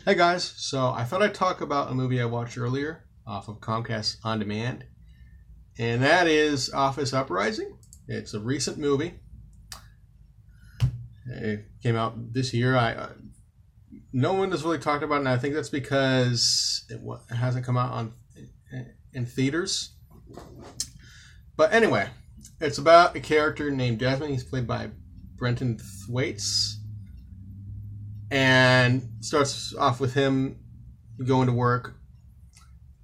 Hey guys, so I thought I'd talk about a movie I watched earlier off of Comcast On Demand, and that is Office Uprising. It's a recent movie. It came out this year. No one has really talked about it, and I think that's because it hasn't come out in theaters. But anyway, it's about a character named Desmond. He's played by Brenton Thwaites, and starts off with him going to work.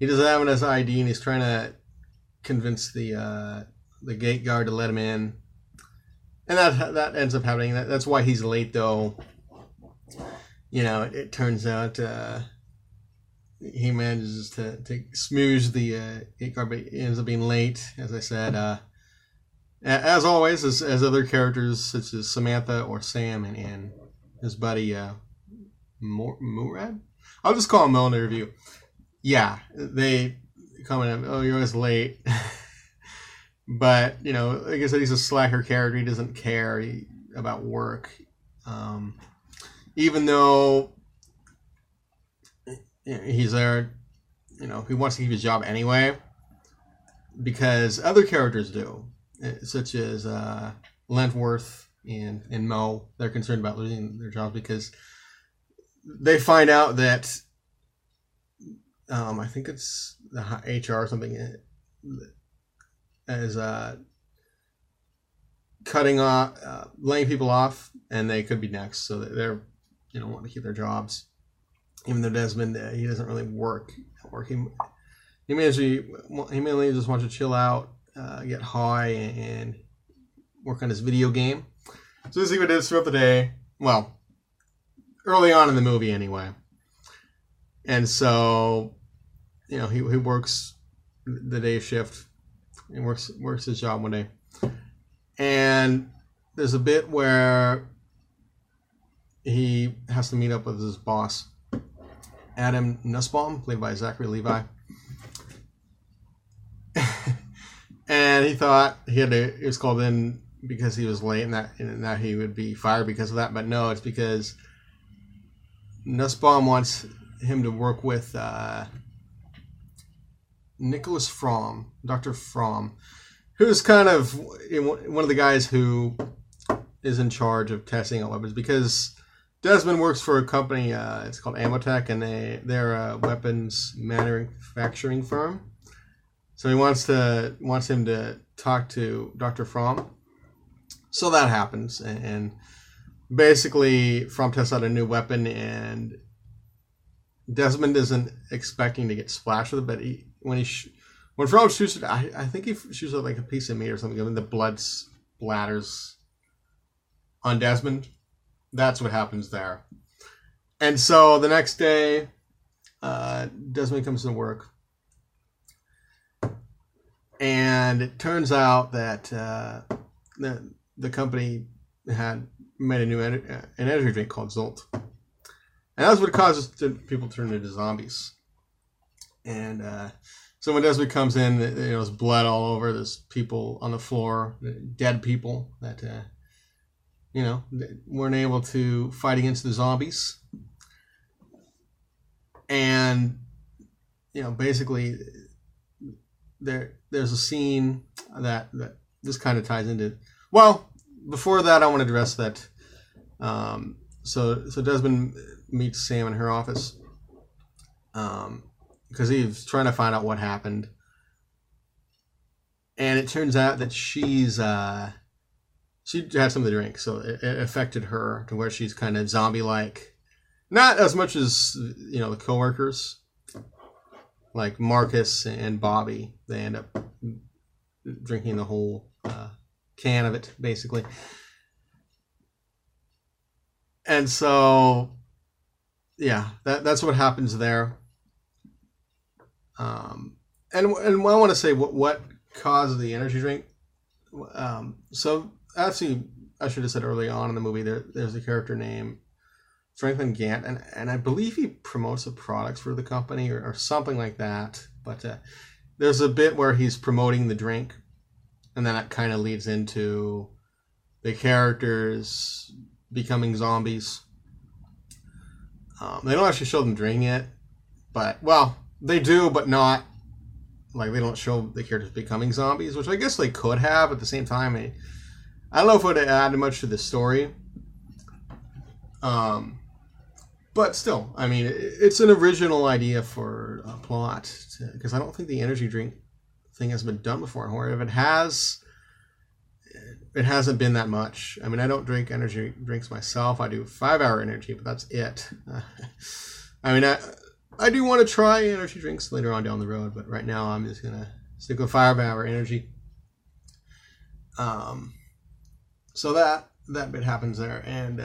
He doesn't have his ID, and he's trying to convince the gate guard to let him in, and that ends up happening. That's why he's late, though. You know, it turns out he manages to smooze the gate guard, but he ends up being late. As I said, as always, as other characters such as Samantha or Sam and his buddy Murad. I'll just call him Mo in the review. Yeah, they comment, "Oh, you're always late," but you know, like I said, he's a slacker character. He doesn't care about work, even though he's there. You know, he wants to keep his job anyway because other characters do, such as Lentworth and Mo. They're concerned about losing their jobs because they find out that I think it's the HR or something is cutting off, laying people off, and they could be next. So they're wanting to keep their jobs, even though Desmond he doesn't really work at work. He mainly just wants to chill out, get high, and work on his video game. So this is what it is throughout the day. Well, early on in the movie, anyway. And so, he works the day shift and works his job one day. And there's a bit where he has to meet up with his boss, Adam Nussbaum, played by Zachary Levi. And he thought he was called in because he was late, and that he would be fired because of that. But no, it's because Nussbaum wants him to work with Nicholas Fromm, Dr. Fromm, who's kind of one of the guys who is in charge of testing out weapons, because Desmond works for a company, it's called Amotech, and they're a weapons manufacturing firm. So he wants him to talk to Dr. Fromm. So that happens, and basically Fromm tests out a new weapon, and Desmond isn't expecting to get splashed with it, but when Fromm shoots it, I think he shoots it like a piece of meat or something, and the blood splatters on Desmond. That's what happens there. And so the next day, Desmond comes to work, and it turns out that the company had made a new an energy drink called Zolt. And that's what causes people to turn into zombies. And so when Desmond comes in, there's blood all over. There's people on the floor, dead people that, weren't able to fight against the zombies. And, basically, there's a scene that this kind of ties into. Well, before that, I want to address that. So Desmond meets Sam in her office because he's trying to find out what happened, and it turns out that she had some of the drink, so it affected her to where she's kind of zombie-like. Not as much as the coworkers, like Marcus and Bobby. They end up drinking the whole can of it, basically. And so, yeah, that's what happens there. And I want to say what caused the energy drink. So actually, I should have said early on in the movie, there's a character named Franklin Gant, and I believe he promotes the products for the company or something like that. But there's a bit where he's promoting the drink, and then that kind of leads into the characters becoming zombies. They don't actually show them drinking it, but, well, they do, but not. Like, they don't show the characters becoming zombies, which I guess they could have at the same time. I don't know if it would have added much to the story. But still, I mean, it's an original idea for a plot, because I don't think the energy drink thing has been done before in horror. If it has, it hasn't been that much. I mean, I don't drink energy drinks myself. I do 5-hour energy, but that's it. I mean, I do want to try energy drinks later on down the road, but right now I'm just going to stick with 5-hour energy. So that bit happens there. And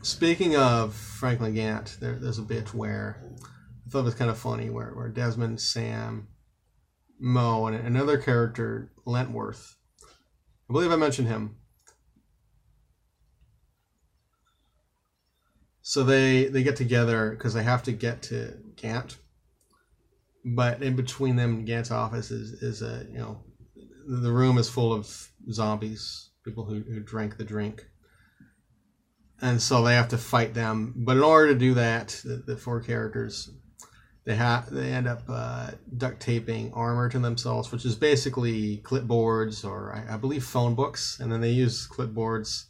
speaking of Franklin Gant, there's a bit where I thought it was kind of funny where Desmond, Sam, Mo, and another character, Lentworth, I believe I mentioned him. So they get together because they have to get to Gant. But in between them and Gant's office is a, the room is full of zombies, people who drank the drink. And so they have to fight them. But in order to do that, the 4 characters, they end up duct taping armor to themselves, which is basically clipboards or I believe phone books. And then they use clipboards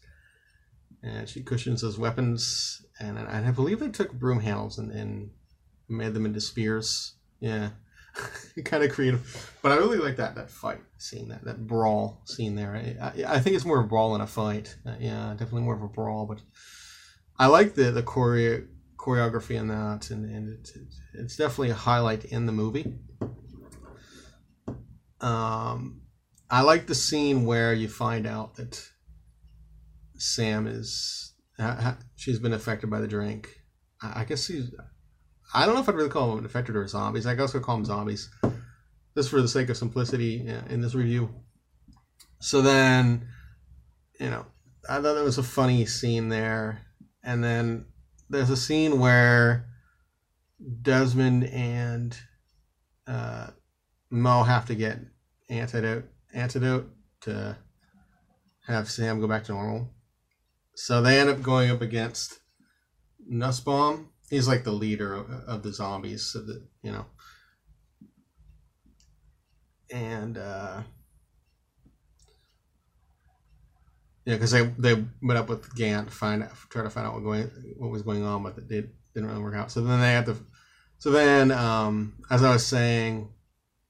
and sheet cushions as weapons. And I believe they took broom handles and made them into spears. Yeah, kind of creative. But I really like that fight scene, that brawl scene there. I think it's more of a brawl than a fight. Yeah, definitely more of a brawl. But I like the choreography in that, and it's definitely a highlight in the movie. I like the scene where you find out that Sam she's been affected by the drink. I guess I don't know if I'd really call them infected or zombies. I guess I'll call them zombies, just for the sake of simplicity in this review. So then, I thought there was a funny scene there. And then there's a scene where Desmond and Mo have to get antidote to have Sam go back to normal. So they end up going up against Nussbaum. He's like the leader of the zombies, so that, and because they went up with Gant to try to find out what was going on, but it didn't really work out. So then as I was saying,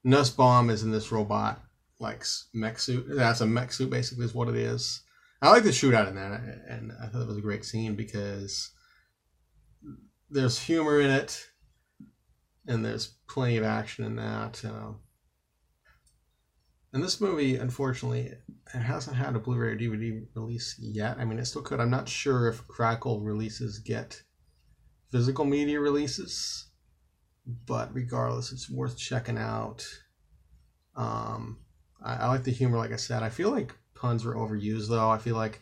Nussbaum is in this robot like mech suit. That's a mech suit, basically, is what it is. I like the shootout in that, and I thought it was a great scene because there's humor in it, and there's plenty of action in that. And this movie, unfortunately, it hasn't had a Blu-ray or DVD release yet. I mean, it still could. I'm not sure if Crackle releases get physical media releases, but regardless, it's worth checking out. I like the humor, like I said. I feel like puns were overused, though. I feel like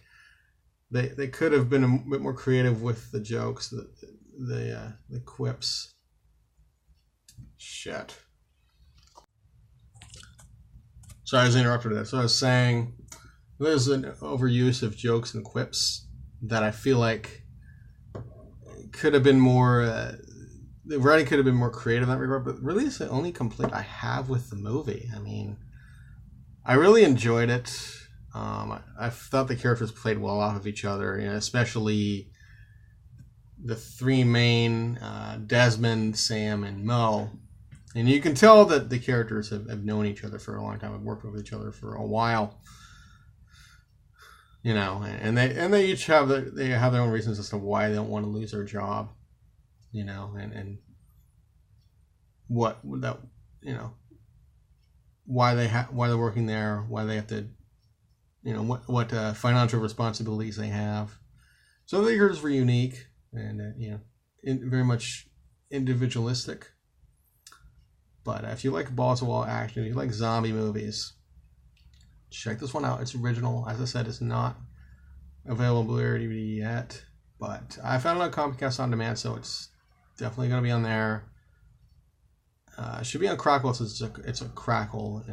they could have been a bit more creative with the jokes, the quips. Shit. Sorry, I was interrupted there. So I was saying there's an overuse of jokes and quips that I feel like could have been more. The writing could have been more creative in that regard, but really it's the only complaint I have with the movie. I mean, I really enjoyed it. I thought the characters played well off of each other, especially the 3 main, Desmond, Sam, and Mo. And you can tell that the characters have known each other for a long time, have worked with each other for a while. And they each have their own reasons as to why they don't want to lose their job. And what that why they're working there, why they have to, what financial responsibilities they have. So the characters were unique and very much individualistic. But if you like balls to wall action, if you like zombie movies, check this one out. It's original. As I said, it's not available Blu-ray DVD yet, but I found it on Comcast On Demand, so it's definitely going to be on there. It should be on Crackle. It's a Crackle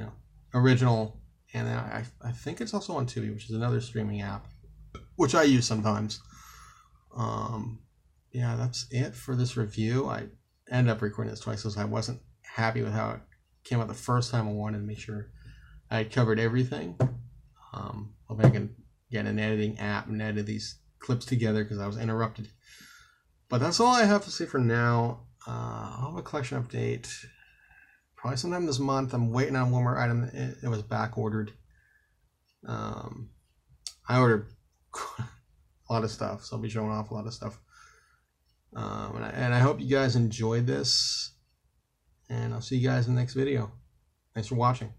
original, and then I think it's also on Tubi, which is another streaming app, which I use sometimes. yeah, that's it for this review. I ended up recording this twice because I wasn't happy with how it came out the first time. I wanted to make sure I had covered everything. Hoping I can get an editing app and edit these clips together because I was interrupted. But that's all I have to say for now. I'll have a collection update probably sometime this month. I'm waiting on one more item. It was back ordered. I ordered a lot of stuff, so I'll be showing off a lot of stuff. And I hope you guys enjoyed this, and I'll see you guys in the next video. Thanks for watching.